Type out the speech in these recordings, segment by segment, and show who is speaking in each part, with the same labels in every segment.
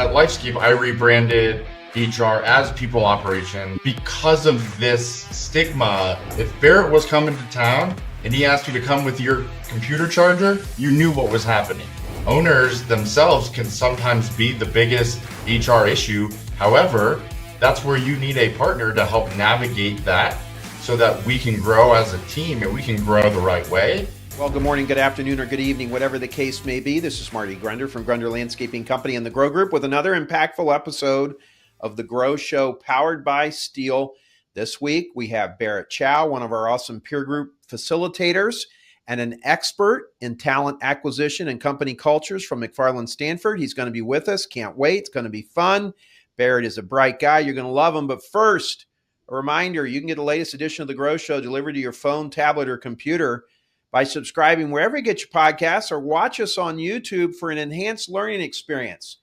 Speaker 1: At LifeScape, I rebranded HR as people operation because of this stigma. If Barrett was coming to town and he asked you to come with your computer charger, you knew what was happening. Owners themselves can sometimes be the biggest HR issue. However, that's where you need a partner to help navigate that so that we can grow as a team and we can grow the right way.
Speaker 2: Well, good morning, good afternoon, or good evening, whatever the case may be. This is Marty Grunder from Grunder Landscaping Company and the Grow Group with another impactful episode of The Grow Show powered by Steel. This week, we have Barrett Chow, one of our awesome peer group facilitators and an expert in talent acquisition and company cultures from McFarlin Stanford. He's going to be with us. Can't wait. It's going to be fun. Barrett is a bright guy. You're going to love him. But first, a reminder, you can get the latest edition of The Grow Show delivered to your phone, tablet, or computer by subscribing wherever you get your podcasts or watch us on YouTube for an enhanced learning experience.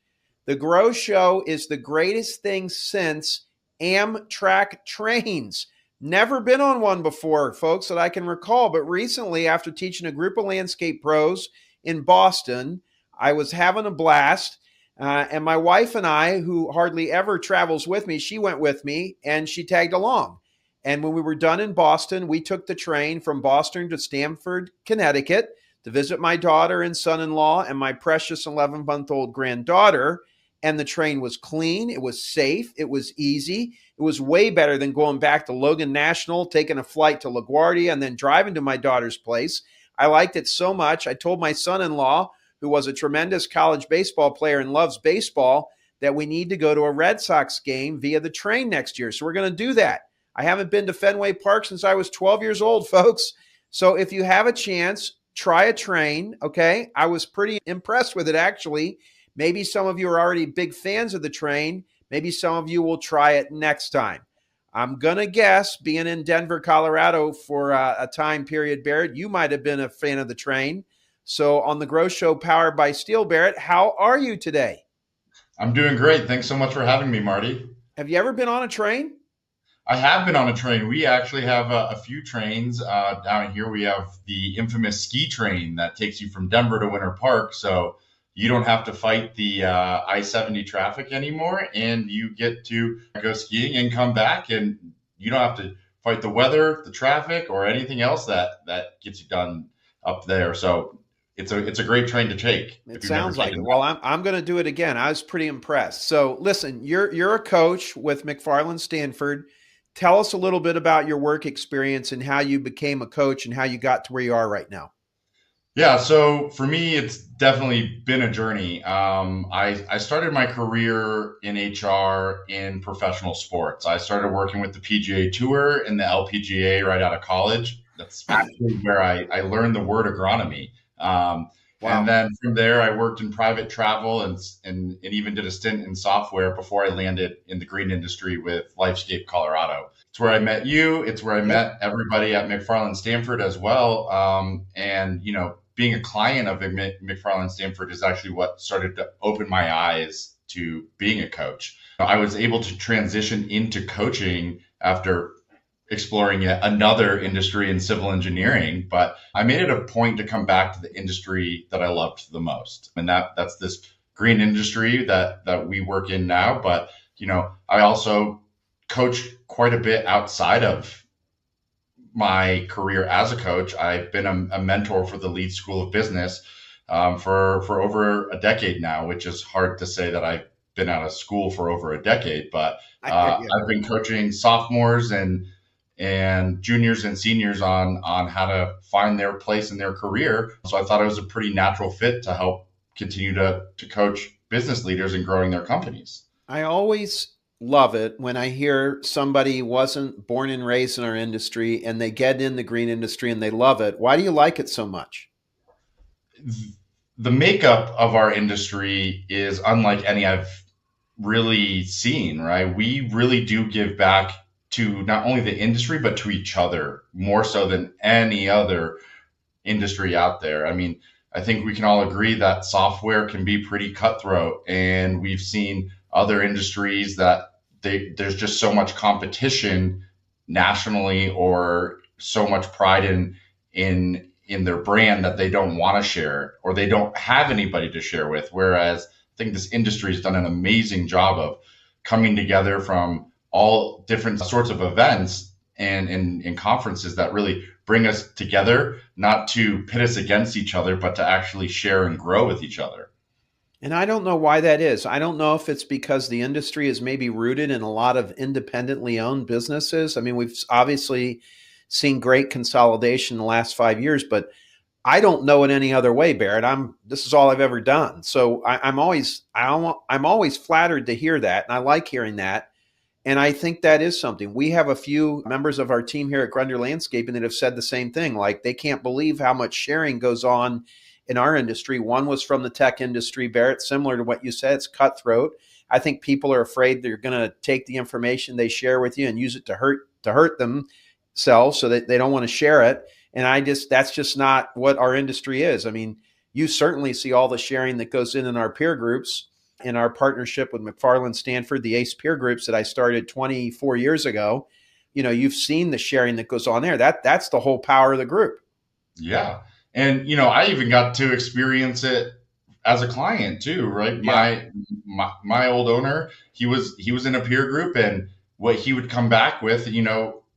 Speaker 2: The Grow Show is the greatest thing since Amtrak trains. Never been on one before, folks, that I can recall. But recently, after teaching a group of landscape pros in Boston, I was having a blast. And my wife and I, who hardly ever travels with me, she went with me and she tagged along. And when we were done in Boston, we took the train from Boston to Stamford, Connecticut to visit my daughter and son-in-law and my precious 11-month-old granddaughter. And the train was clean. It was safe. It was easy. It was way better than going back to Logan National, taking a flight to LaGuardia, and then driving to my daughter's place. I liked it so much. I told my son-in-law, who was a tremendous college baseball player and loves baseball, that we need to go to a Red Sox game via the train next year. So we're going to do that. I haven't been to Fenway Park since I was 12 years old, folks. So if you have a chance, try a train, okay? I was pretty impressed with it, actually. Maybe some of you are already big fans of the train. Maybe some of you will try it next time. I'm going to guess, being in Denver, Colorado for a time period, Barrett, you might have been a fan of the train. So on the Grow Show powered by Steel, Barrett, how are you today?
Speaker 1: I'm doing great. Thanks so much for having me, Marty.
Speaker 2: Have you ever been on a train?
Speaker 1: I have been on a train. We actually have a few trains down here. We have the infamous ski train that takes you from Denver to Winter Park. So you don't have to fight the I-70 traffic anymore, and you get to go skiing and come back, and you don't have to fight the weather, the traffic, or anything else that gets you done up there. So it's a great train to take.
Speaker 2: It sounds like it. Well, I'm going to do it again. I was pretty impressed. So listen, you're a coach with McFarlin Stanford. Tell us a little bit about your work experience and how you became a coach and how you got to where you are right now.
Speaker 1: Yeah, so for me, it's definitely been a journey. I started my career in HR in professional sports. I started working with the PGA Tour and the LPGA right out of college. That's actually where I learned the word agronomy. Wow. And then from there, I worked in private travel and even did a stint in software before I landed in the green industry with LifeScape Colorado. It's where I met you. It's where I met everybody at McFarlin Stanford as well. And, you know, being a client of McFarlin Stanford is actually what started to open my eyes to being a coach. I was able to transition into coaching after exploring yet another industry in civil engineering, but I made it a point to come back to the industry that I loved the most. And that's this green industry that we work in now. But, you know, I also coach quite a bit outside of my career as a coach. I've been a mentor for the Leeds School of Business for over a decade now, which is hard to say that I've been out of school for over a decade, but I've been coaching sophomores and juniors and seniors on how to find their place in their career. So I thought it was a pretty natural fit to help continue to coach business leaders in growing their companies.
Speaker 2: I always love it when I hear somebody wasn't born and raised in our industry and they get in the green industry and they love it. Why do you like it so much?
Speaker 1: The makeup of our industry is unlike any I've really seen, right? We really do give back to not only the industry, but to each other more so than any other industry out there. I mean, I think we can all agree that software can be pretty cutthroat, and we've seen other industries that there's just so much competition nationally or so much pride in their brand that they don't want to share or they don't have anybody to share with. Whereas think this industry has done an amazing job of coming together from all different sorts of events and conferences that really bring us together, not to pit us against each other, but to actually share and grow with each other.
Speaker 2: And I don't know why that is. I don't know if it's because the industry is maybe rooted in a lot of independently owned businesses. I mean, we've obviously seen great consolidation in the last 5 years, but I don't know it any other way, Barrett. This is all I've ever done. So I'm always flattered to hear that, and I like hearing that. And I think that is something. We have a few members of our team here at Grunder Landscaping that have said the same thing. Like, they can't believe how much sharing goes on in our industry. One was from the tech industry, Barrett, similar to what you said. It's cutthroat. I think people are afraid they're going to take the information they share with you and use it to hurt themselves, so that they don't want to share it. And that's just not what our industry is. I mean, you certainly see all the sharing that goes in our peer groups, in our partnership with McFarlin Stanford, the ACE peer groups that I started 24 years ago. You've seen the sharing that goes on there. That's the whole power of the group.
Speaker 1: Yeah. And, I even got to experience it as a client too, right?
Speaker 2: Yeah.
Speaker 1: My old owner, he was in a peer group, and what he would come back with,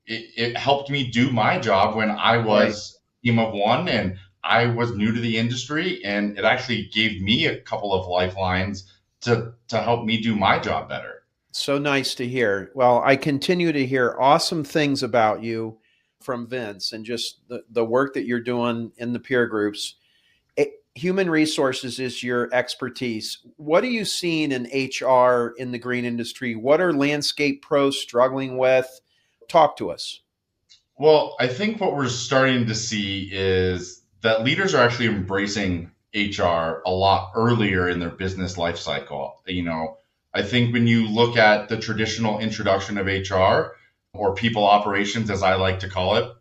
Speaker 1: it helped me do my job when I was a team of one and I was new to the industry, and it actually gave me a couple of lifelines to help me do my job better.
Speaker 2: So nice to hear. Well, I continue to hear awesome things about you from Vince, and just the work that you're doing in the peer groups. Human resources is your expertise. What are you seeing in HR in the green industry? What are landscape pros struggling with? Talk to us.
Speaker 1: Well, I think what we're starting to see is that leaders are actually embracing HR a lot earlier in their business life cycle. I think when you look at the traditional introduction of HR, or people operations, as I like to call it,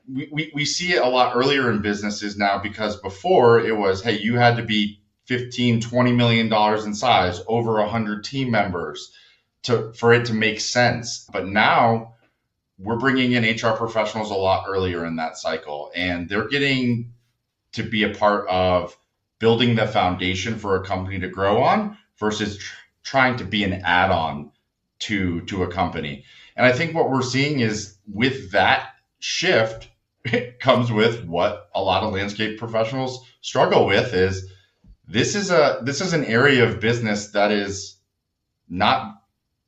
Speaker 1: we see it a lot earlier in businesses now, because before it was, hey, you had to be 15, $20 million in size, over 100 team members for it to make sense. But now we're bringing in HR professionals a lot earlier in that cycle, and they're getting to be a part of building the foundation for a company to grow on, versus trying to be an add-on to a company. And I think what we're seeing is, with that shift, it comes with what a lot of landscape professionals struggle with. Is this is an area of business that is not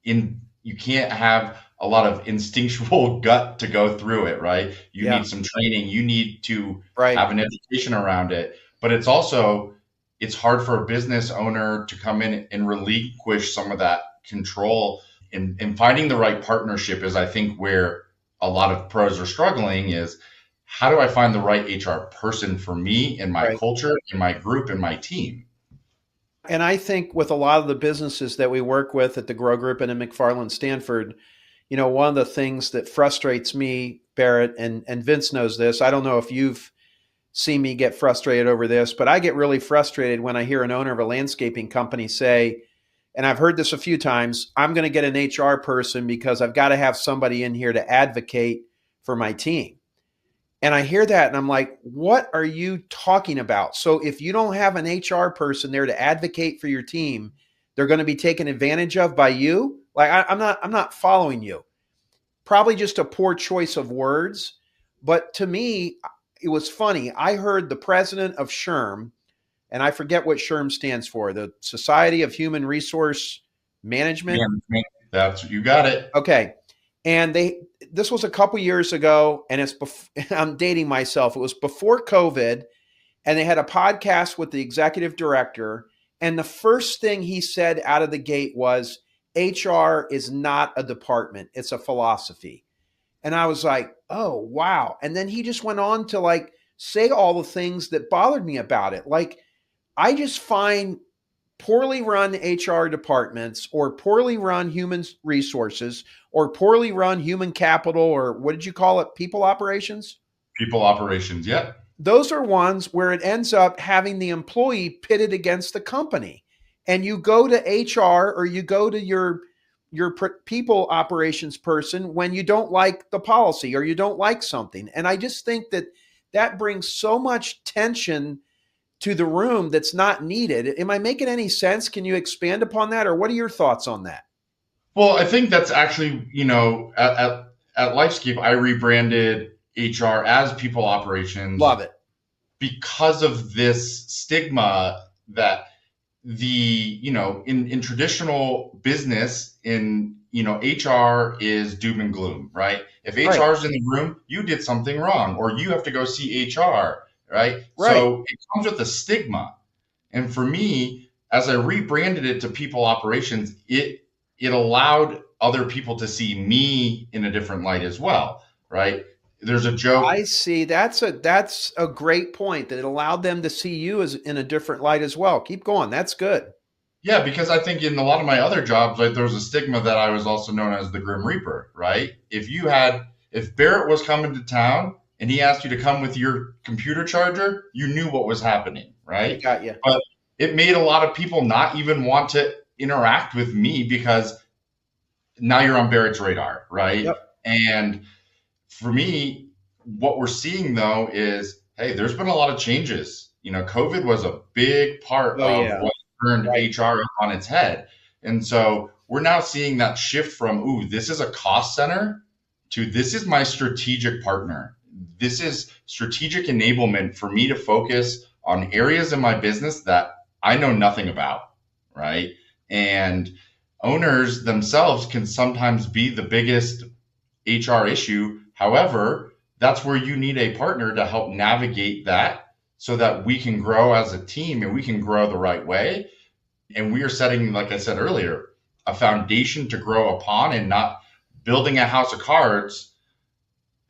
Speaker 1: in, you can't have a lot of instinctual gut to go through it, right? You need some training, you need to have an education around it. But it's hard for a business owner to come in and relinquish some of that control. And finding the right partnership is, I think, where a lot of pros are struggling. Is, how do I find the right HR person for me and my culture, in my group, and my team?
Speaker 2: And I think with a lot of the businesses that we work with at the Grow Group and in McFarlin Stanford, one of the things that frustrates me, Barrett, and Vince knows this. I don't know if you've seen me get frustrated over this, but I get really frustrated when I hear an owner of a landscaping company say, and I've heard this a few times, I'm going to get an HR person because I've got to have somebody in here to advocate for my team. And I hear that and I'm like, what are you talking about? So if you don't have an HR person there to advocate for your team, they're going to be taken advantage of by you? Like, I'm not following you. Probably just a poor choice of words. But to me, it was funny. I heard the president of SHRM, and I forget what SHRM stands for, the Society of Human Resource Management.
Speaker 1: You got it.
Speaker 2: Okay. And this was a couple years ago, and I'm dating myself. It was before COVID, and they had a podcast with the executive director. And the first thing he said out of the gate was, HR is not a department, it's a philosophy. And I was like, oh, wow. And then he just went on to say all the things that bothered me about it. Like, I just find poorly run HR departments, or poorly run human resources, or poorly run human capital, or what did you call it? People operations?
Speaker 1: People operations, yeah.
Speaker 2: Those are ones where it ends up having the employee pitted against the company. And you go to HR, or you go to your people operations person when you don't like the policy, or you don't like something. And I just think that brings so much tension to the room that's not needed. Am I making any sense? Can you expand upon that, or what are your thoughts on that?
Speaker 1: Well, I think that's actually, at Lifescape, I rebranded HR as people operations
Speaker 2: Love it.
Speaker 1: because of this stigma that in traditional business, HR is doom and gloom, right? If
Speaker 2: Right.
Speaker 1: HR is in the room, you did something wrong, or you have to go see HR, right?
Speaker 2: Right.
Speaker 1: So it comes with a stigma. And for me, as I rebranded it to people operations, it allowed other people to see me in a different light as well, right? There's a joke.
Speaker 2: I see. That's a great point, that it allowed them to see you as in a different light as well. Keep going. That's good.
Speaker 1: Yeah, because I think in a lot of my other jobs, like, there was a stigma that I was also known as the Grim Reaper, right? If Barrett was coming to town and he asked you to come with your computer charger, you knew what was happening,
Speaker 2: I
Speaker 1: right?
Speaker 2: got you.
Speaker 1: But it made a lot of people not even want to interact with me because now you're on Barrett's radar, right?
Speaker 2: Yep.
Speaker 1: And for me, what we're seeing though is, hey, there's been a lot of changes. COVID was a big part
Speaker 2: Oh
Speaker 1: of
Speaker 2: yeah.
Speaker 1: what turned
Speaker 2: Right.
Speaker 1: HR on its head. And so we're now seeing that shift from, ooh, this is a cost center, to this is my strategic partner. This is strategic enablement for me to focus on areas in my business that I know nothing about, right? And owners themselves can sometimes be the biggest HR issue. However, that's where you need a partner to help navigate that so that we can grow as a team and we can grow the right way. And we are setting, like I said earlier, a foundation to grow upon, and not building a house of cards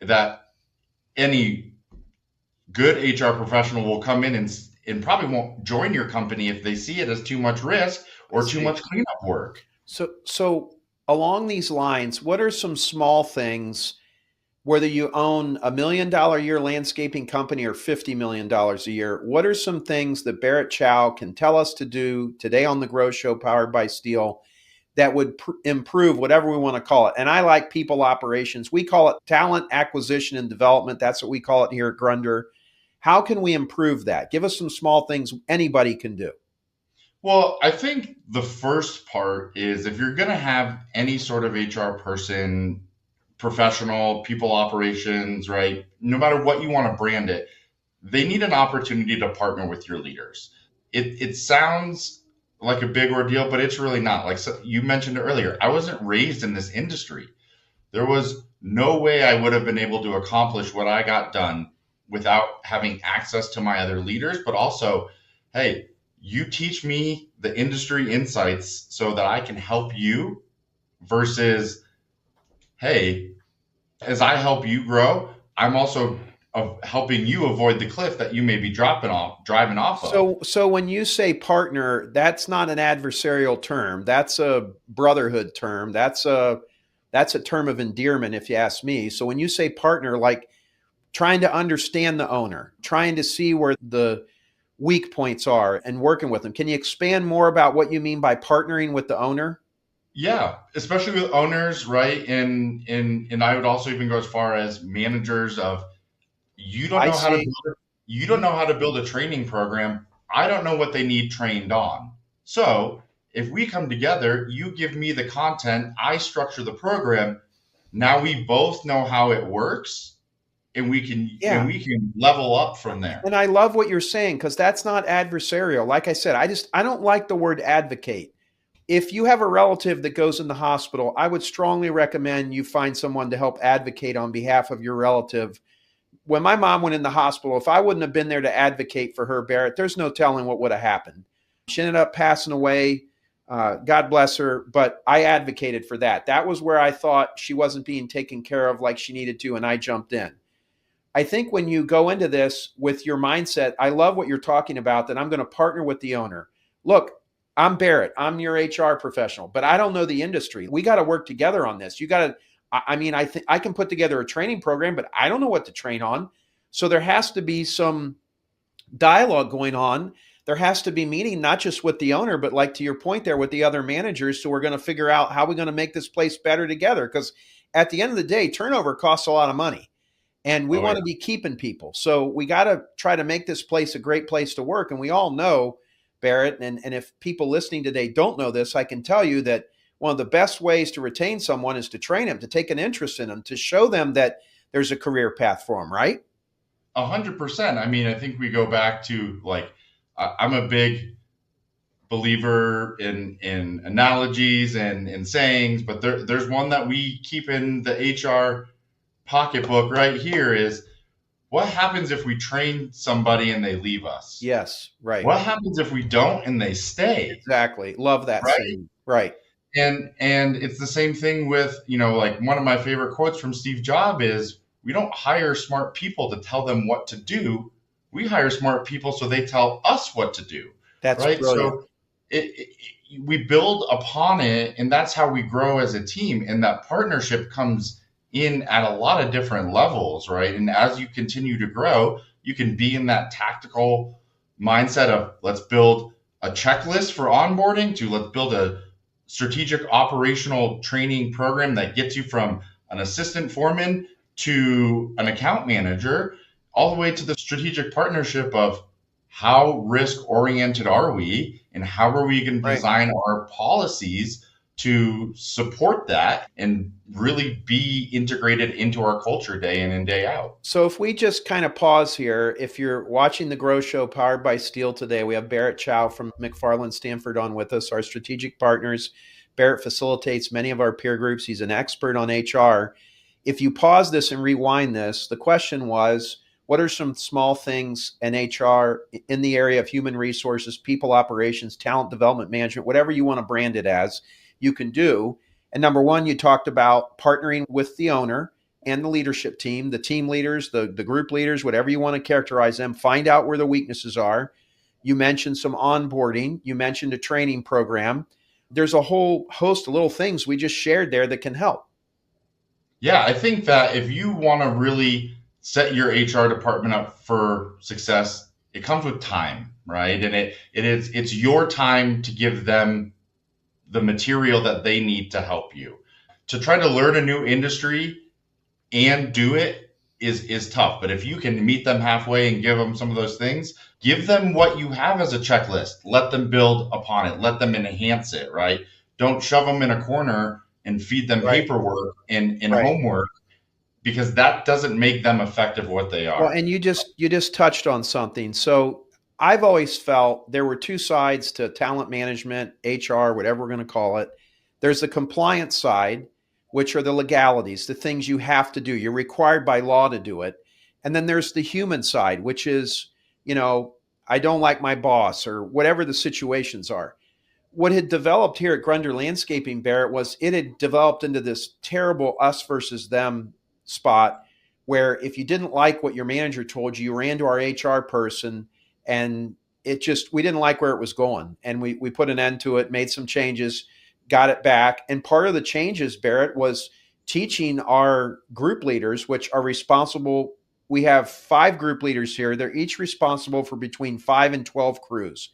Speaker 1: that any good HR professional will come in and probably won't join your company if they see it as too much risk
Speaker 2: I
Speaker 1: or too
Speaker 2: see.
Speaker 1: much cleanup work.
Speaker 2: So along these lines, what are some small things, whether you own $1 million a year landscaping company or $50 million a year, what are some things that Barrett Chow can tell us to do today on the Grow Show, powered by Steel, that would improve whatever we want to call it? And I like people operations. We call it talent acquisition and development. That's what we call it here at Grunder. How can we improve that? Give us some small things anybody can do.
Speaker 1: Well, I think the first part is, if you're going to have any sort of HR person, professional, people operations, right? No matter what you want to brand it, they need an opportunity to partner with your leaders. It sounds like a big ordeal, but it's really not. Like, so you mentioned earlier, I wasn't raised in this industry. There was no way I would have been able to accomplish what I got done without having access to my other leaders, but also, hey, you teach me the industry insights so that I can help you, versus, hey, as I help you grow, I'm also of helping you avoid the cliff that you may be driving off of.
Speaker 2: So when you say partner, that's not an adversarial term. That's a brotherhood term. That's a term of endearment, if you ask me. So when you say partner, like trying to understand the owner, trying to see where the weak points are and working with them. Can you expand more about what you mean by partnering with the owner?
Speaker 1: Yeah, especially with owners, right? And I would also even go as far as managers of, you don't
Speaker 2: I
Speaker 1: know how to
Speaker 2: see.
Speaker 1: build you don't know how to build a training program. I don't know what they need trained on. So if we come together, you give me the content, I structure the program. Now we both know how it works, and
Speaker 2: Yeah.
Speaker 1: we can level up from there.
Speaker 2: And I love what you're saying, because that's not adversarial. Like I said, I don't like the word advocate. If you have a relative that goes in the hospital, I would strongly recommend you find someone to help advocate on behalf of your relative. When my mom went in the hospital, if I wouldn't have been there to advocate for her, Barrett, there's no telling what would have happened. She ended up passing away. God bless her. But I advocated for that. That was where I thought she wasn't being taken care of like she needed to, and I jumped in. I think when you go into this with your mindset, I love what you're talking about, that I'm going to partner with the owner. Look, I'm Barrett. I'm your HR professional, but I don't know the industry. We got to work together on this. You got to, I mean, I think I can put together a training program, but I don't know what to train on. So there has to be some dialogue going on. There has to be meeting, not just with the owner, but like to your point there, with the other managers. So we're going to figure out how we're going to make this place better together. Because at the end of the day, turnover costs a lot of money. and we
Speaker 1: Oh
Speaker 2: want
Speaker 1: yeah.
Speaker 2: to be keeping people. So we got to try to make this place a great place to work. And we all know, Barrett, and if people listening today don't know this, I can tell you that one of the best ways to retain someone is to train them, to take an interest in them, to show them that there's a career path for them, right?
Speaker 1: 100%. I mean, I think we go back to like I'm a big believer in analogies and sayings, but there's one that we keep in the HR pocketbook right here is what happens if we train somebody and they leave us?
Speaker 2: Yes, right.
Speaker 1: What happens if we don't and they stay?
Speaker 2: Exactly. Love that
Speaker 1: Right.
Speaker 2: saying. Right.
Speaker 1: And it's the same thing with, like one of my favorite quotes from Steve Jobs is we don't hire smart people to tell them what to do. We hire smart people so they tell us what to do.
Speaker 2: That's
Speaker 1: Right.
Speaker 2: brilliant.
Speaker 1: So we build upon it, and that's how we grow as a team. And that partnership comes in at a lot of different levels, right? And as you continue to grow, you can be in that tactical mindset of let's build a checklist for onboarding to let's build a strategic operational training program that gets you from an assistant foreman to an account manager, all the way to the strategic partnership of how risk oriented are we and how are we going to
Speaker 2: Right.
Speaker 1: design our policies to support that and really be integrated into our culture day in and day out.
Speaker 2: So if we just kind of pause here, if you're watching the Grow Show powered by Steel today, we have Barrett Chow from McFarlin Stanford on with us, our strategic partners. Barrett facilitates many of our peer groups. He's an expert on HR. If you pause this and rewind this, the question was, what are some small things in HR in the area of human resources, people operations, talent development management, whatever you want to brand it as, you can do? And number one, you talked about partnering with the owner and the leadership team, the team leaders, the group leaders, whatever you want to characterize them, find out where the weaknesses are. You mentioned some onboarding. You mentioned a training program. There's a whole host of little things we just shared there that can help.
Speaker 1: Yeah, I think that if you want to really set your HR department up for success, it comes with time, right? And it's your time to give them the material that they need to help you. To try to learn a new industry and do it is tough. But if you can meet them halfway and give them some of those things, give them what you have as a checklist. Let them build upon it. Let them enhance it, right? Don't shove them in a corner and feed them
Speaker 2: Right.
Speaker 1: paperwork and
Speaker 2: Right.
Speaker 1: homework, because that doesn't make them effective what they
Speaker 2: Well,
Speaker 1: are.
Speaker 2: and you just touched on something. So I've always felt there were two sides to talent management, HR, whatever we're going to call it. There's the compliance side, which are the legalities, the things you have to do. You're required by law to do it. And then there's the human side, which is, I don't like my boss or whatever the situations are. What had developed here at Grunder Landscaping, Barrett, was it had developed into this terrible us versus them spot where if you didn't like what your manager told you, you ran to our HR person, and we didn't like where it was going. And we put an end to it, made some changes, got it back. And part of the changes, Barrett, was teaching our group leaders, which are responsible. We have 5 group leaders here. They're each responsible for between 5 and 12 crews.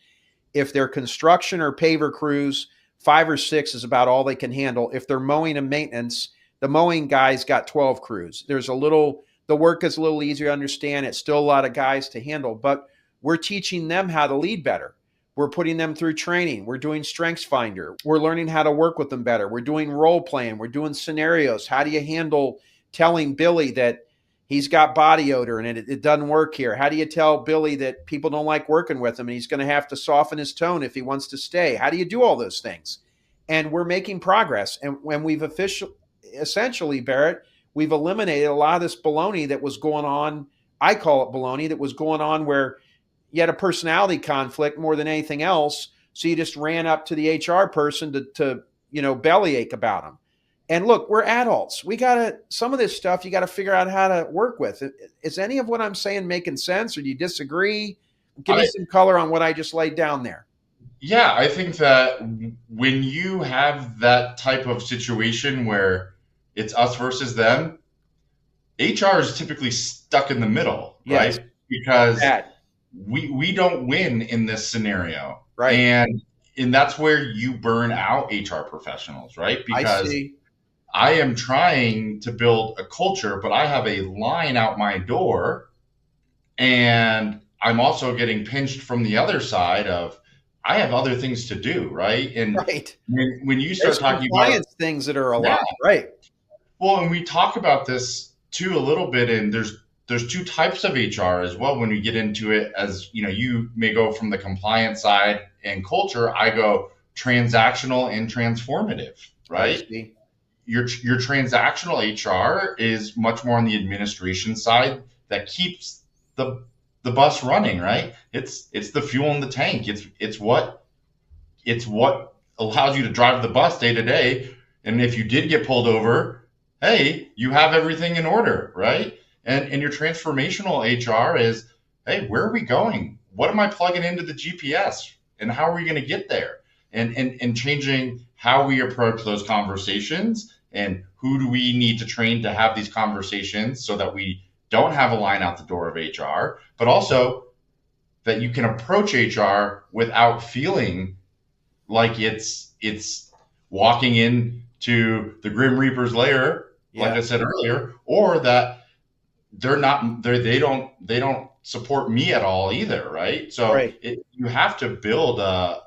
Speaker 2: If they're construction or paver crews, 5 or 6 is about all they can handle. If they're mowing and maintenance, the mowing guys got 12 crews. The work is a little easier to understand. It's still a lot of guys to handle, but we're teaching them how to lead better. We're putting them through training. We're doing Strengths Finder. We're learning how to work with them better. We're doing role playing. We're doing scenarios. How do you handle telling Billy that he's got body odor and it doesn't work here? How do you tell Billy that people don't like working with him and he's going to have to soften his tone if he wants to stay? How do you do all those things? And we're making progress. And when we've essentially, Barrett, we've eliminated a lot of this baloney that was going on. I call it baloney, that was going on where you had a personality conflict more than anything else. So you just ran up to the HR person to bellyache about them. And look, we're adults. Some of this stuff you got to figure out how to work with. Is any of what I'm saying making sense, or do you disagree? Give me some color on what I just laid down there.
Speaker 1: Yeah, I think that when you have that type of situation where it's us versus them, HR is typically stuck in the middle,
Speaker 2: Yes.
Speaker 1: right? Because
Speaker 2: Bad.
Speaker 1: we don't win in this scenario.
Speaker 2: Right.
Speaker 1: And that's where you burn out HR professionals, right?
Speaker 2: I
Speaker 1: Because
Speaker 2: see.
Speaker 1: I am trying to build a culture, but I have a line out my door, and I'm also getting pinched from the other side of I have other things to do, right? And
Speaker 2: Right.
Speaker 1: when you
Speaker 2: There's
Speaker 1: start talking about,
Speaker 2: compliance things that are a
Speaker 1: yeah,
Speaker 2: lot, right?
Speaker 1: well, and we talk about this too a little bit, and there's two types of HR as well when we get into it. As you know, you may go from the compliance side and culture. I go transactional and transformative,
Speaker 2: I
Speaker 1: right?
Speaker 2: see.
Speaker 1: Your transactional HR is much more on the administration side that keeps the bus running, right? It's the fuel in the tank. It's what allows you to drive the bus day to day. And if you did get pulled over, hey, you have everything in order, right? And your transformational HR is, hey, where are we going? What am I plugging into the GPS? And how are we going to get there? And changing how we approach those conversations and who do we need to train to have these conversations so that we don't have a line out the door of HR, but also that you can approach HR without feeling like it's walking into the Grim Reaper's lair, like
Speaker 2: Yeah.
Speaker 1: I said earlier, or that they don't support me at all either, right? So
Speaker 2: Right.
Speaker 1: you have to build a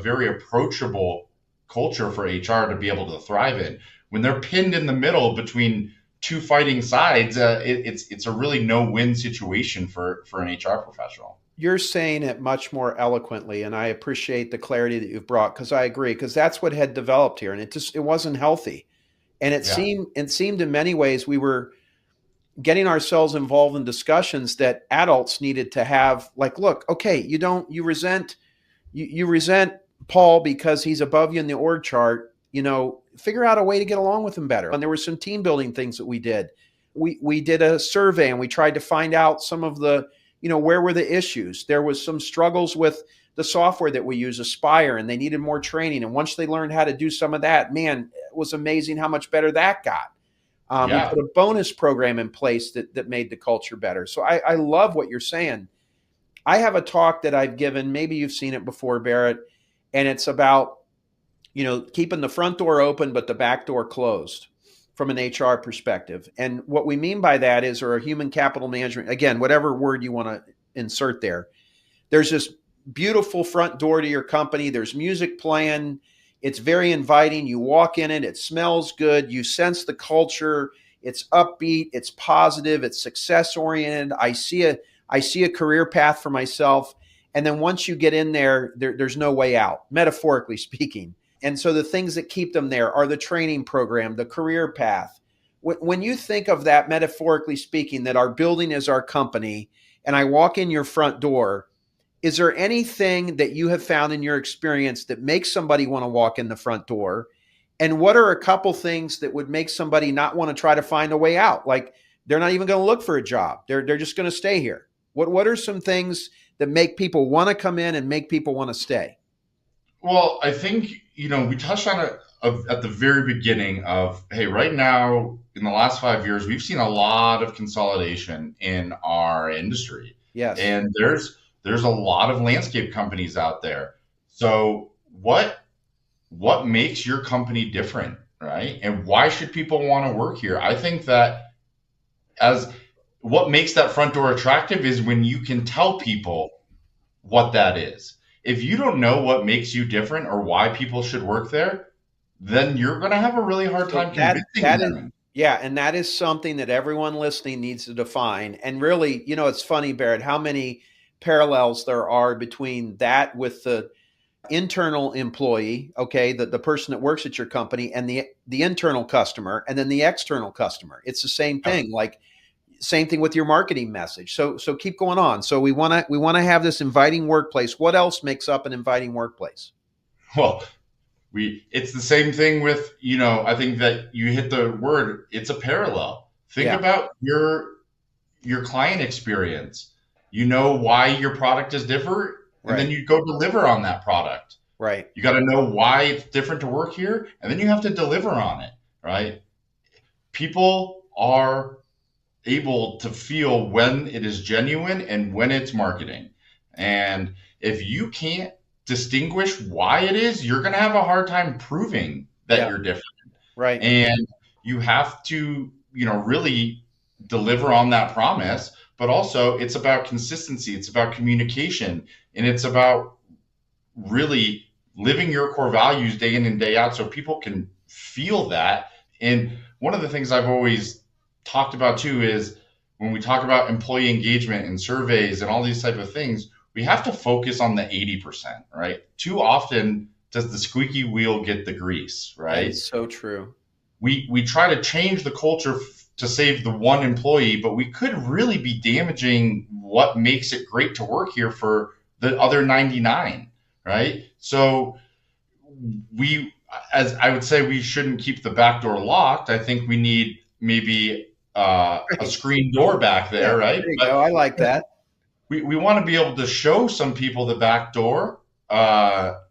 Speaker 1: very approachable culture for HR to be able to thrive in. When they're pinned in the middle between two fighting sides, it's a really no-win situation for an HR professional.
Speaker 2: You're saying it much more eloquently, and I appreciate the clarity that you've brought because I agree because that's what had developed here, and it wasn't healthy, and
Speaker 1: Yeah,
Speaker 2: it seemed in many ways we were getting ourselves involved in discussions that adults needed to have. Like, look, okay, you resent Paul because he's above you in the org chart. Figure out a way to get along with him better. And there were some team building things that we did. We did a survey and we tried to find out some of the, where were the issues. There was some struggles with the software that we use, Aspire, and they needed more training. And once they learned how to do some of that, man, it was amazing how much better that got. We
Speaker 1: yeah.
Speaker 2: put a bonus program in place that made the culture better. So I love what you're saying. I have a talk that I've given. Maybe you've seen it before, Barrett, and it's about keeping the front door open but the back door closed from an HR perspective. And what we mean by that is, or a human capital management, again, whatever word you want to insert there. There's this beautiful front door to your company. There's music playing. It's very inviting. You walk in it. It smells good. You sense the culture. It's upbeat. It's positive. It's success oriented. I see a career path for myself. And then once you get in there's no way out, metaphorically speaking. And so the things that keep them there are the training program, the career path. When you think of that, metaphorically speaking, that our building is our company, and I walk in your front door, is there anything that you have found in your experience that makes somebody want to walk in the front door? And what are a couple things that would make somebody not want to try to find a way out? Like they're not even going to look for a job. They're just going to stay here. What are some things that make people want to come in and make people want to stay?
Speaker 1: Well, I think, we touched on it at the very beginning of, hey, right now, in the last 5 years, we've seen a lot of consolidation in our industry.
Speaker 2: Yes.
Speaker 1: And there's a lot of landscape companies out there. So what makes your company different, right? And why should people want to work here? I think that as what makes that front door attractive is when you can tell people what that is. If you don't know what makes you different or why people should work there, then you're going to have a really hard
Speaker 2: So
Speaker 1: time
Speaker 2: that
Speaker 1: convincing
Speaker 2: that is
Speaker 1: them.
Speaker 2: yeah, and that is something that everyone listening needs to define. And really, it's funny, Barrett, how many parallels there are between that with the internal employee, okay, the person that works at your company, and the internal customer, and then the external customer. It's the same thing. Like same thing with your marketing message. So keep going on. So we want to have this inviting workplace. What else makes up an inviting workplace?
Speaker 1: Well, it's the same thing with, I think that you hit the word, it's a parallel. Think
Speaker 2: Yeah,
Speaker 1: about your client experience. You know why your product is different, and then
Speaker 2: right,
Speaker 1: you go deliver on that product.
Speaker 2: right.
Speaker 1: You got to know why it's different to work here, and then you have to deliver on it, right? People are able to feel when it is genuine and when it's marketing. And if you can't distinguish why it is, you're going to have a hard time proving that
Speaker 2: Yeah,
Speaker 1: you're different.
Speaker 2: Right.
Speaker 1: And you have to, really deliver on that promise. But also, it's about consistency, it's about communication, and it's about really living your core values day in and day out so people can feel that. And one of the things I've always talked about too is when we talk about employee engagement and surveys and all these type of things, we have to focus on the 80%, right? Too often does the squeaky wheel get the grease,
Speaker 2: That
Speaker 1: right?
Speaker 2: is so true.
Speaker 1: We try to change the culture to save the one employee, but we could really be damaging what makes it great to work here for the other 99, right? So we, as I would say, we shouldn't keep the back door locked. I think we need maybe a
Speaker 2: Right.
Speaker 1: screen door back
Speaker 2: Yeah,
Speaker 1: there, right?
Speaker 2: there you
Speaker 1: But
Speaker 2: go. I like that.
Speaker 1: we want to be able to show some people the back door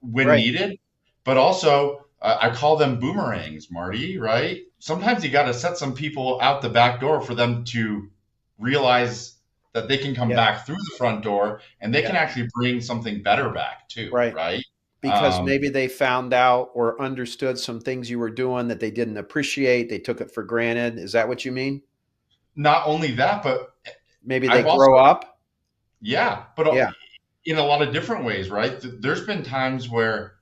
Speaker 1: when
Speaker 2: Right.
Speaker 1: needed, but also I call them boomerangs, Marty, right? Sometimes you got to set some people out the back door for them to realize that they can come
Speaker 2: Yeah.
Speaker 1: back through the front door and they
Speaker 2: Yeah.
Speaker 1: can actually bring something better back too,
Speaker 2: Right.
Speaker 1: right?
Speaker 2: Because maybe they found out or understood some things you were doing that they didn't appreciate. They took it for granted. Is that what you mean?
Speaker 1: Not only that, but
Speaker 2: Maybe they
Speaker 1: I've also,
Speaker 2: grow up.
Speaker 1: yeah, but
Speaker 2: Yeah.
Speaker 1: in a lot of different ways, right? There's been times where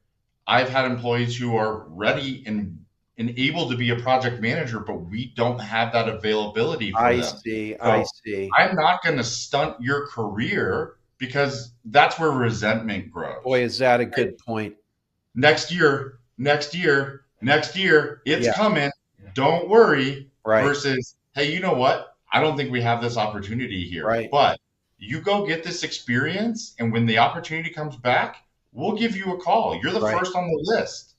Speaker 1: I've had employees who are ready and able to be a project manager, but we don't have that availability for
Speaker 2: I
Speaker 1: them.
Speaker 2: see. I
Speaker 1: So
Speaker 2: see.
Speaker 1: I'm not going to stunt your career because that's where resentment
Speaker 2: Boy,
Speaker 1: grows.
Speaker 2: is that a
Speaker 1: Right?
Speaker 2: good point.
Speaker 1: Next year, next year, next year, it's
Speaker 2: Yeah.
Speaker 1: coming. Don't worry.
Speaker 2: Right.
Speaker 1: Versus, hey, you know what? I don't think we have this opportunity here,
Speaker 2: Right.
Speaker 1: but you go get this experience. And when the opportunity comes back, we'll give you a call. You're the
Speaker 2: Right.
Speaker 1: first on the list.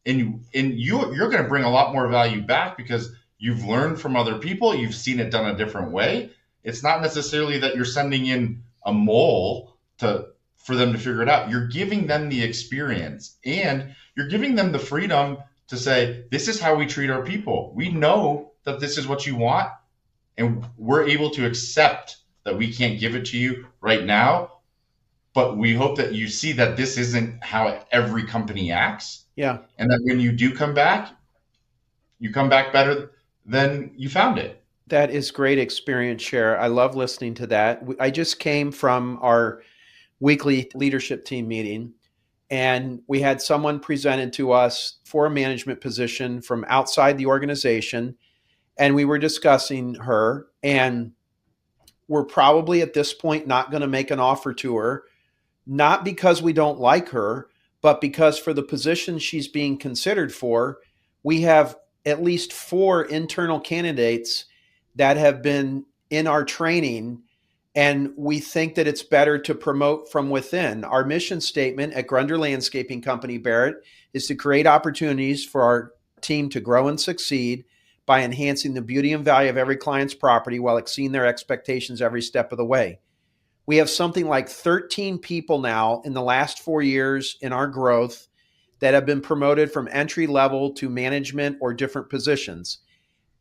Speaker 1: You're going to bring a lot more value back because you've learned from other people. You've seen it done a different way. It's not necessarily that you're sending in a mole for them to figure it out. You're giving them the experience and you're giving them the freedom to say, this is how we treat our people. We know that this is what you want, and we're able to accept that we can't give it to you right now, but we hope that you see that this isn't how every company acts,
Speaker 2: Yeah.
Speaker 1: and that when you do come back, you come back better than you found it.
Speaker 2: That is great experience share. I love listening to that. I just came from our weekly leadership team meeting, and we had someone presented to us for a management position from outside the organization, and we were discussing her, and we're probably at this point not going to make an offer to her, not because we don't like her, but because for the position she's being considered for, we have at least 4 internal candidates that have been in our training, and we think that it's better to promote from within. Our mission statement at Grunder Landscaping Company, Barrett, is to create opportunities for our team to grow and succeed by enhancing the beauty and value of every client's property while exceeding their expectations every step of the way. We have something like 13 people now in the last 4 years in our growth that have been promoted from entry level to management or different positions.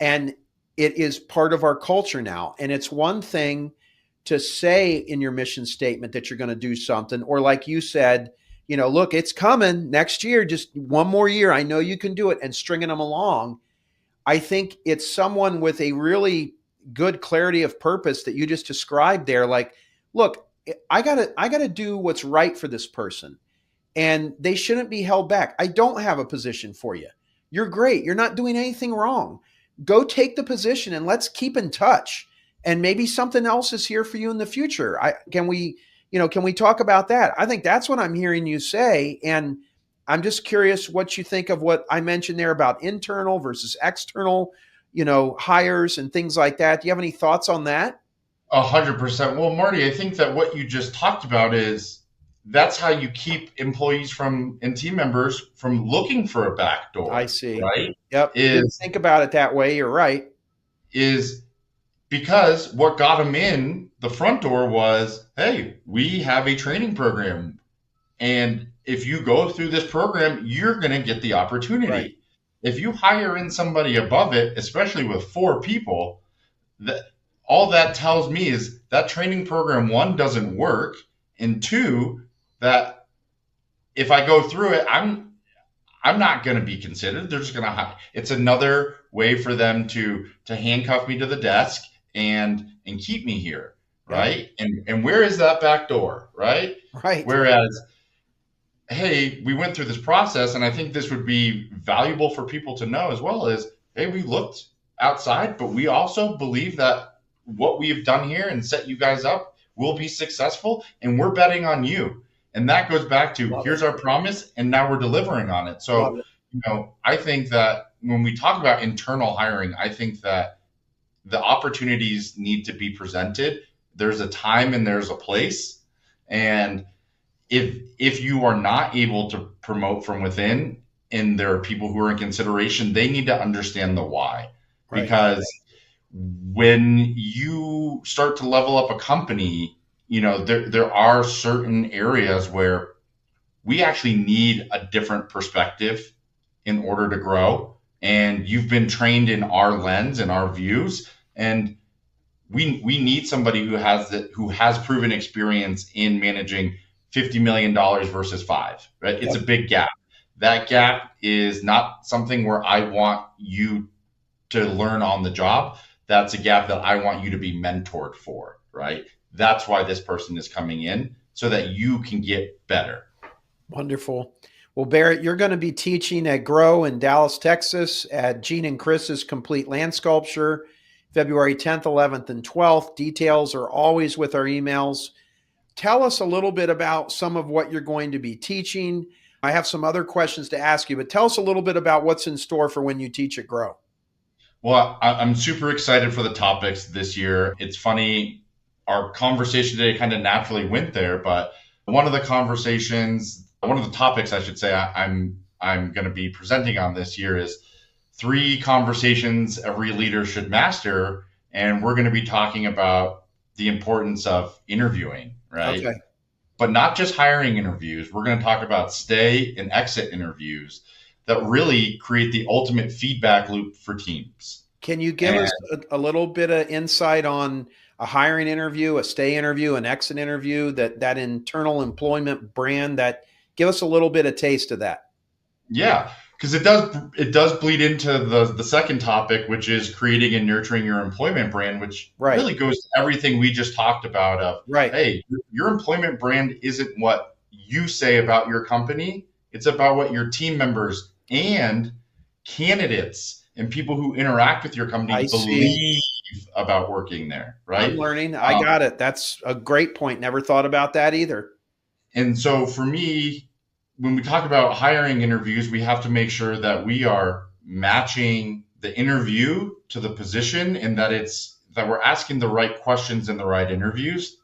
Speaker 2: And it is part of our culture now. And it's one thing to say in your mission statement that you're going to do something, or like you said, look, it's coming next year, just one more year. I know you can do it, and stringing them along. I think it's someone with a really good clarity of purpose that you just described there. Like, look, I gotta do what's right for this person, and they shouldn't be held back. I don't have a position for you. You're great. You're not doing anything wrong. Go take the position and let's keep in touch. And maybe something else is here for you in the future. Can we talk about that? I think that's what I'm hearing you say. And I'm just curious what you think of what I mentioned there about internal versus external, hires and things like that. Do you have any thoughts on that?
Speaker 1: 100%. Well, Marty, I think that what you just talked about is that's how you keep employees and team members from looking for a back
Speaker 2: I
Speaker 1: door,
Speaker 2: see.
Speaker 1: right?
Speaker 2: Yep. Didn't
Speaker 1: Is
Speaker 2: think about it that way. You're right.
Speaker 1: is because what got them in the front door was, hey, we have a training program. And if you go through this program, you're going to get the opportunity.
Speaker 2: Right.
Speaker 1: If you hire in somebody above it, especially with 4 people, that all that tells me is that training program, 1, doesn't work, and 2, that if I go through it, I'm I'm not going to be considered. They're just going to. It's another way for them to handcuff me to the desk and keep me here,
Speaker 2: Yep.
Speaker 1: right? And where is that back door, right?
Speaker 2: Right.
Speaker 1: Whereas, hey, we went through this process, and I think this would be valuable for people to know as well. Is hey, we looked outside, but we also believe that what we've done here and set you guys up will be successful, and we're betting on you. And that goes back to
Speaker 2: Love it.
Speaker 1: here's our promise, and now we're delivering on it.
Speaker 2: Love
Speaker 1: So,
Speaker 2: it.
Speaker 1: I think that when we talk about internal hiring, I think that the opportunities need to be presented. There's a time and there's a place. And if you are not able to promote from within and there are people who are in consideration, they need to understand the why.
Speaker 2: Right.
Speaker 1: Because when you start to level up a company, there are certain areas where we actually need a different perspective in order to grow. And you've been trained in our lens and our views. And we need somebody who has proven experience in managing $50 million versus five, right? It's
Speaker 2: Yep.
Speaker 1: a big gap. That gap is not something where I want you to learn on the job. That's a gap that I want you to be mentored for, right? That's why this person is coming in so that you can get better.
Speaker 2: Wonderful. Well, Barrett, you're going to be teaching at Grow in Dallas, Texas at Gene and Chris's Complete Land Sculpture, February 10th, 11th, and 12th. Details are always with our emails. Tell us a little bit about some of what you're going to be teaching. I have some other questions to ask you, but tell us a little bit about what's in store for when you teach at Grow.
Speaker 1: Well, I'm super excited for the topics this year. It's funny, our conversation today kind of naturally went there, but one of the topics I should say I'm going to be presenting on this year is 3 conversations every leader should master, and we're going to be talking about the importance of interviewing, right?
Speaker 2: Okay.
Speaker 1: But not just hiring interviews. We're going to talk about stay and exit interviews that really create the ultimate feedback loop for teams.
Speaker 2: Can you give
Speaker 1: And
Speaker 2: us a little bit of insight on a hiring interview, a stay interview, an exit interview, that internal employment brand? That give us a little bit of taste of that.
Speaker 1: yeah, because it does bleed into the second topic, which is creating and nurturing your employment brand, which
Speaker 2: Right.
Speaker 1: really goes to everything we just talked about of,
Speaker 2: Right.
Speaker 1: hey, your employment brand isn't what you say about your company. It's about what your team members and candidates and people who interact with your company
Speaker 2: I see.
Speaker 1: believe about working there,
Speaker 2: I'm
Speaker 1: right?
Speaker 2: learning. I
Speaker 1: Um,
Speaker 2: got it. That's a great point. Never thought about that either.
Speaker 1: And so for me, when we talk about hiring interviews, we have to make sure that we are matching the interview to the position and that we're asking the right questions in the right interviews.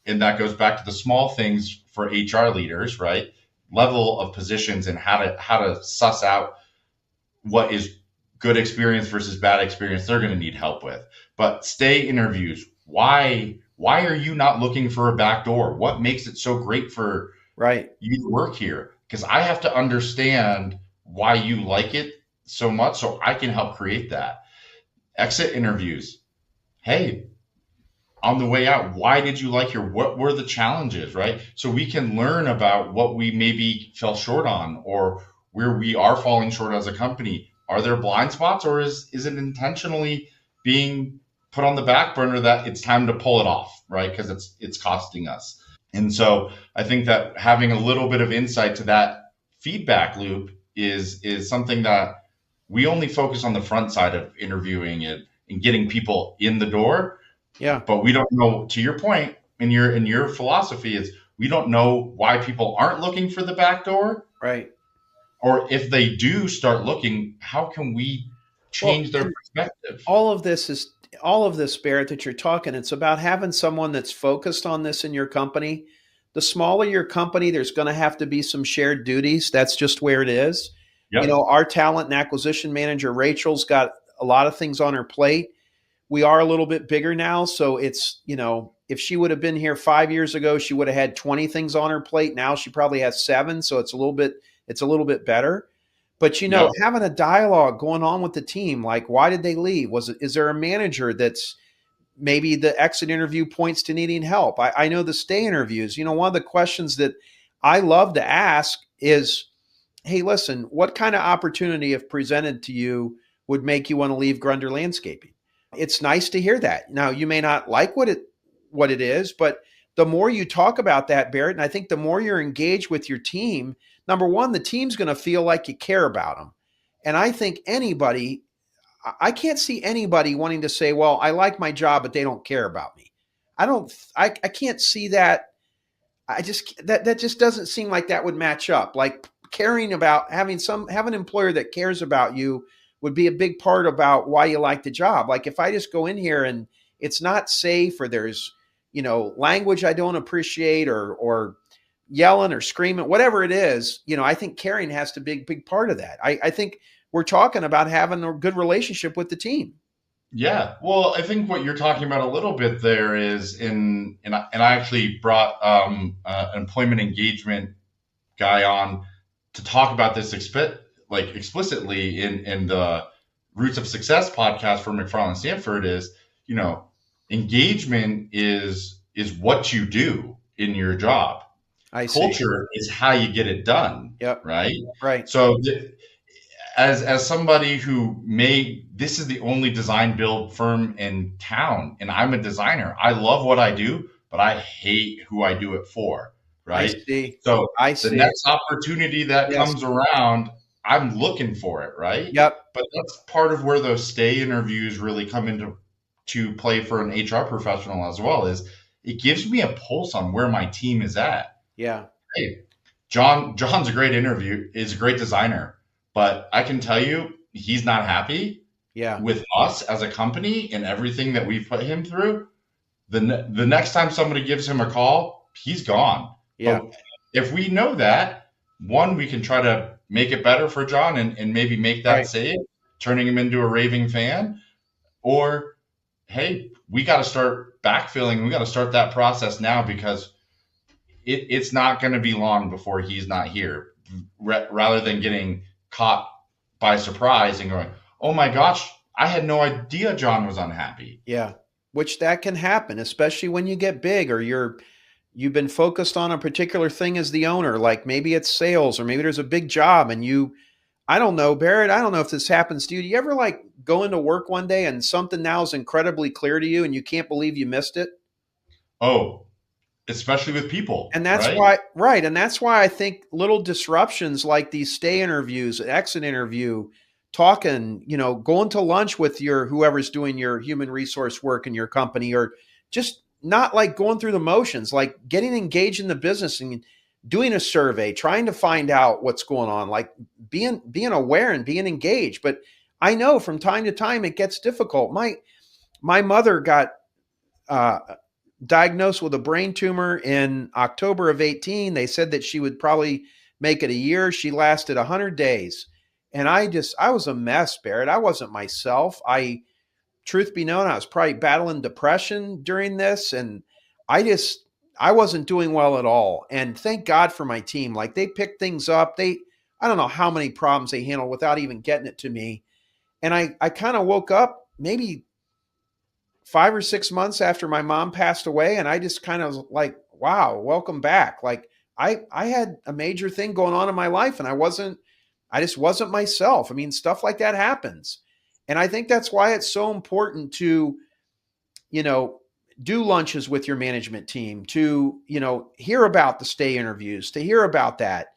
Speaker 1: And that goes back to the small things for HR leaders, right? Level of positions and how to suss out what is good experience versus bad experience they're going to need help with. But stay interviews. Why are you not looking for a back door? What makes it so great for
Speaker 2: Right.
Speaker 1: you to work here? Because I have to understand why you like it so much so I can help create that. Exit interviews. Hey, on the way out, why did you like here? What were the challenges, right? So we can learn about what we maybe fell short on or where we are falling short as a company. Are there blind spots or is it intentionally being put on the back burner that it's time to pull it off, right? Because it's costing us. And so I think that having a little bit of insight to that feedback loop is something that we only focus on the front side of interviewing it and getting people in the door,
Speaker 2: Yeah.
Speaker 1: but we don't know, to your point, in your philosophy is we don't know why people aren't looking for the back door,
Speaker 2: Right.
Speaker 1: or if they do start looking, how can we
Speaker 2: Well,
Speaker 1: change their
Speaker 2: and
Speaker 1: perspective?
Speaker 2: all of this, Barrett, that you're talking, it's about having someone that's focused on this in your company. The smaller your company, there's going to have to be some shared duties. That's just where it is.
Speaker 1: Yep.
Speaker 2: Our talent and acquisition manager, Rachel's got a lot of things on her plate. We are a little bit bigger now. So if she would have been here 5 years ago, she would have had 20 things on her plate. Now she probably has 7. So it's a little bit better. But
Speaker 1: Yep.
Speaker 2: having a dialogue going on with the team, like why did they leave? Is there a manager that's maybe the exit interview points to needing help? I know the stay interviews. One of the questions that I love to ask is, hey, listen, what kind of opportunity, if presented to you, would make you want to leave Grunder Landscaping? It's nice to hear that. Now, you may not like what it is, but the more you talk about that, Barrett, and I think the more you're engaged with your team, number one, the team's going to feel like you care about them. And I think I can't see anybody wanting to say, well, I like my job, but they don't care about me. I can't see that. That just doesn't seem like that would match up. Like caring about have an employer that cares about you would be a big part about why you like the job. Like if I just go in here and it's not safe, or there's, language I don't appreciate, or yelling or screaming, whatever it is, I think caring has to be a big part of that. I think we're talking about having a good relationship with the team.
Speaker 1: Yeah, well, I think what you're talking about a little bit there is and I actually brought an employment engagement guy on to talk about this explicitly in the Roots of Success podcast for McFarlin Stanford. Is you know engagement is what you do in your job.
Speaker 2: I see.
Speaker 1: Culture is how you get it done,
Speaker 2: Yep.
Speaker 1: right?
Speaker 2: Right.
Speaker 1: So as somebody who this is the only design build firm in town, and I'm a designer. I love what I do, but I hate who I do it for,
Speaker 2: I
Speaker 1: right?
Speaker 2: see.
Speaker 1: So
Speaker 2: I
Speaker 1: the
Speaker 2: see.
Speaker 1: next opportunity that
Speaker 2: Yes.
Speaker 1: comes around, I'm looking for it, right?
Speaker 2: Yep.
Speaker 1: But that's part of where those stay interviews really come into to play for an HR professional as well. Is it gives me a pulse on where my team is at.
Speaker 2: Yeah.
Speaker 1: Hey, John's a is a great designer, but I can tell you he's not happy
Speaker 2: Yeah.
Speaker 1: with us as a company and everything that we've put him through. The next time somebody gives him a call, he's gone.
Speaker 2: Yeah.
Speaker 1: But if we know that, one, we can try to make it better for John and maybe make that
Speaker 2: Right.
Speaker 1: save, turning him into a raving fan. Or, hey, we got to start backfilling. We got to start that process now, because it's not going to be long before he's not here, rather than getting caught by surprise and going, oh my gosh, I had no idea John was unhappy.
Speaker 2: Yeah. Which that can happen, especially when you get big, or you've been focused on a particular thing as the owner. Like maybe it's sales, or maybe there's a big job and I don't know, Barrett, I don't know if this happens to you. Do you ever like go into work one day and something now is incredibly clear to you and you can't believe you missed it?
Speaker 1: Oh, especially with people,
Speaker 2: And that's
Speaker 1: right?
Speaker 2: why, right. And that's why I think little disruptions like these stay interviews, exit interview, talking, going to lunch with your whoever's doing your human resource work in your company, or just not like going through the motions, like getting engaged in the business and doing a survey, trying to find out what's going on, like being aware and being engaged. But I know from time to time it gets difficult. My mother got uh, diagnosed with a brain tumor in October of 18. They said that she would probably make it a year. She lasted 100 days. And I was a mess, Barrett. I wasn't myself. Truth be known, I was probably battling depression during this. And I wasn't doing well at all. And thank God for my team. Like they picked things up. I don't know how many problems they handled without even getting it to me. And I kind of woke up maybe 5 or 6 months after my mom passed away, and I just kind of like, wow, welcome back. Like I had a major thing going on in my life, and I just wasn't myself. I mean, stuff like that happens. And I think that's why it's so important to, you know, do lunches with your management team, to, hear about the stay interviews, to hear about that.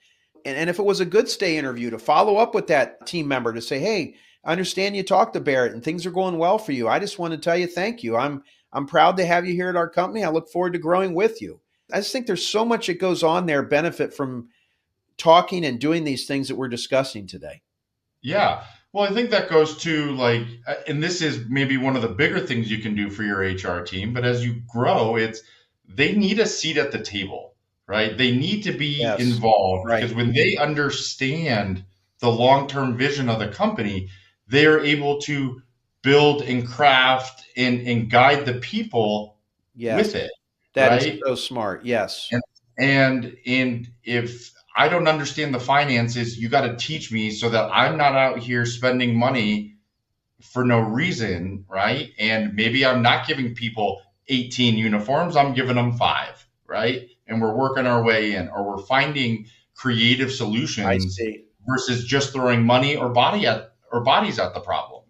Speaker 2: And if it was a good stay interview, to follow up with that team member to say, hey, I understand you talked to Barrett and things are going well for you. I just want to tell you thank you. I'm proud to have you here at our company. I look forward to growing with you. I just think there's so much that goes on there, benefit from talking and doing these things that we're discussing today.
Speaker 1: Yeah. Well, I think that goes to and this is maybe one of the bigger things you can do for your HR team, but as you grow, they need a seat at the table, right? They need to be
Speaker 2: Yes.
Speaker 1: involved,
Speaker 2: Right.
Speaker 1: because when they understand the long-term vision of the company, they are able to build and craft and guide the people
Speaker 2: Yes.
Speaker 1: with it,
Speaker 2: That is
Speaker 1: right?
Speaker 2: so smart. Yes.
Speaker 1: And if I don't understand the finances, you got to teach me so that I'm not out here spending money for no reason, right? And maybe I'm not giving people 18 uniforms, I'm giving them 5, right? And we're working our way in, or we're finding creative
Speaker 2: I
Speaker 1: solutions
Speaker 2: see.
Speaker 1: versus just throwing money or bodies at the problem.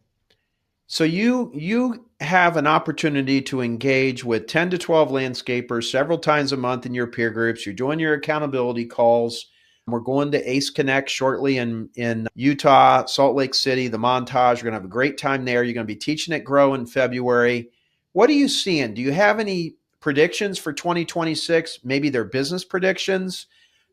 Speaker 2: So you have an opportunity to engage with 10 to 12 landscapers several times a month in your peer groups. You're doing your accountability calls. We're going to Ace Connect shortly in Utah, Salt Lake City, the Montage. We're going to have a great time there. You're going to be teaching at Grow in February. What are you seeing? Do you have any predictions for 2026? Maybe they're business predictions.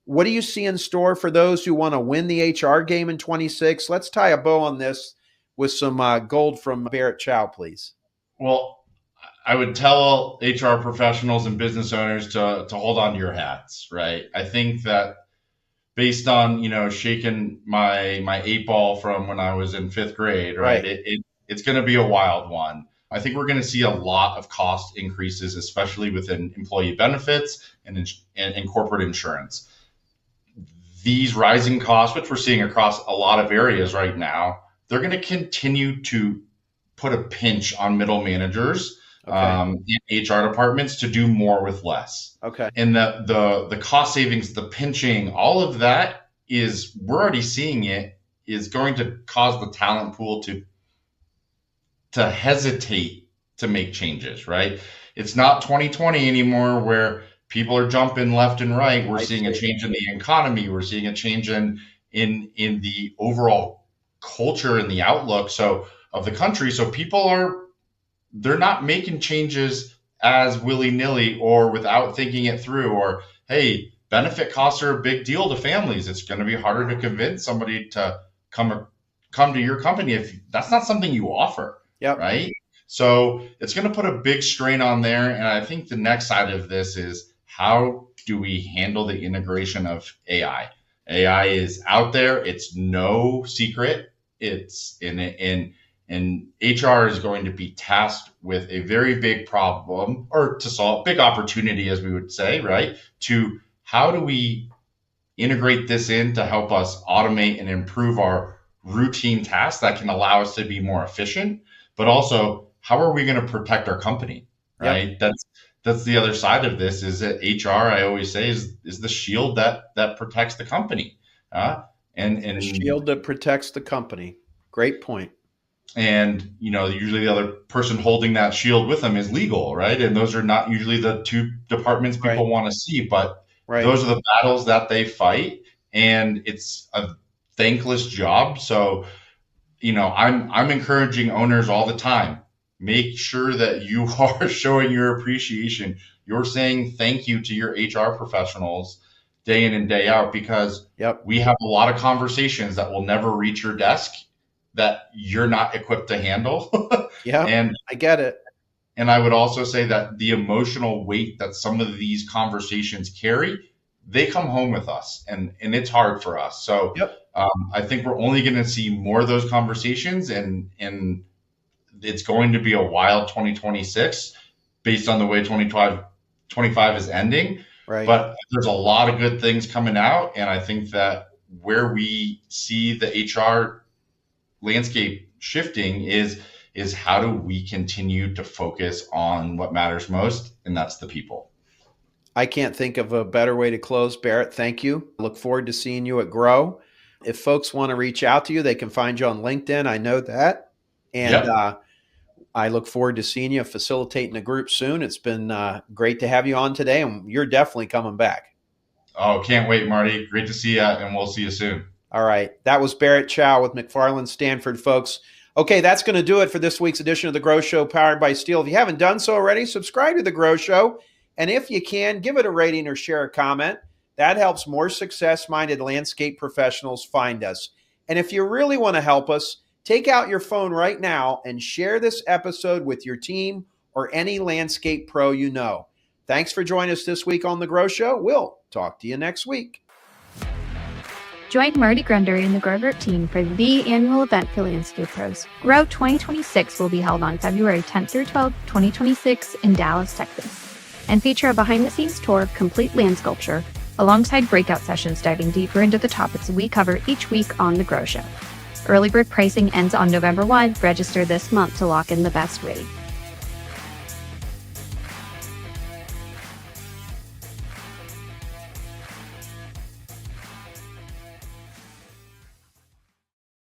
Speaker 2: What do you see in store for those who want to win the HR game in 26? Let's tie a bow on this with some gold from Barrett Chow, please.
Speaker 1: Well, I would tell HR professionals and business owners to hold on to your hats, right? I think that based on, shaking my 8 ball from when I was in 5th grade, right? It's going to be a wild one. I think we're going to see a lot of cost increases, especially within employee benefits and corporate insurance. These rising costs, which we're seeing across a lot of areas right now, they're going to continue to put a pinch on middle managers in HR departments to do more with less.
Speaker 2: Okay.
Speaker 1: And the cost savings, the pinching, all of that we're already seeing it, is going to cause the talent pool to hesitate to make changes, right? It's not 2020 anymore where people are jumping left and right. We're seeing a change in the economy. We're seeing a change in the overall culture and the outlook of the country. So they're not making changes as willy-nilly or without thinking it through, or, hey, benefit costs are a big deal to families. It's going to be harder to convince somebody to come to your company if that's not something you offer.
Speaker 2: Yep.
Speaker 1: Right. So it's going to put a big strain on there. And I think the next side of this is, how do we handle the integration of AI? AI is out there. It's no secret. It's in HR is going to be tasked with a very big problem, or to solve big opportunity, as we would say, right? To how do we integrate this in to help us automate and improve our routine tasks that can allow us to be more efficient, but also how are we going to protect our company, right? Yep. That's the other side of this, is that HR, I always say, is the shield that protects the company. And
Speaker 2: the shield that protects the company. Great point.
Speaker 1: And, usually the other person holding that shield with them is legal, right? And those are not usually the two departments people want to see, but those are the battles that they fight. And it's a thankless job. So, I'm encouraging owners all the time. Make sure that you are showing your appreciation. You're saying thank you to your HR professionals day in and day out, because we have a lot of conversations that will never reach your desk that you're not equipped to handle.
Speaker 2: And I get it.
Speaker 1: And I would also say that the emotional weight that some of these conversations carry, they come home with us, and it's hard for us. So I think we're only going to see more of those conversations, and it's going to be a wild 2026 based on the way 2025 is ending.
Speaker 2: Right.
Speaker 1: But there's a lot of good things coming out. And I think that where we see the HR landscape shifting is how do we continue to focus on what matters most, and that's the people.
Speaker 2: I can't think of a better way to close. Barrett, thank you. Look forward to seeing you at Grow. If folks want to reach out to you, they can find you on LinkedIn. I know that. And I look forward to seeing you facilitating a group soon. It's been great to have you on today, and you're definitely coming back.
Speaker 1: Oh, can't wait, Marty. Great to see you, and we'll see you soon.
Speaker 2: All right. That was Barrett Chow with McFarlin Stanford, folks. Okay, that's going to do it for this week's edition of The Grow Show, powered by Steel. If you haven't done so already, subscribe to The Grow Show. And if you can, give it a rating or share a comment. That helps more success-minded landscape professionals find us. And if you really want to help us, take out your phone right now and share this episode with your team or any landscape pro you know. Thanks for joining us this week on The Grow Show. We'll talk to you next week.
Speaker 3: Join Marty Grunder and the Grow Group team for the annual event for landscape pros. Grow 2026 will be held on February 10th through 12th, 2026 in Dallas, Texas, and feature a behind-the-scenes tour of complete land sculpture alongside breakout sessions diving deeper into the topics we cover each week on The Grow Show. Early bird pricing ends on November 1. Register this month to lock in the best rate.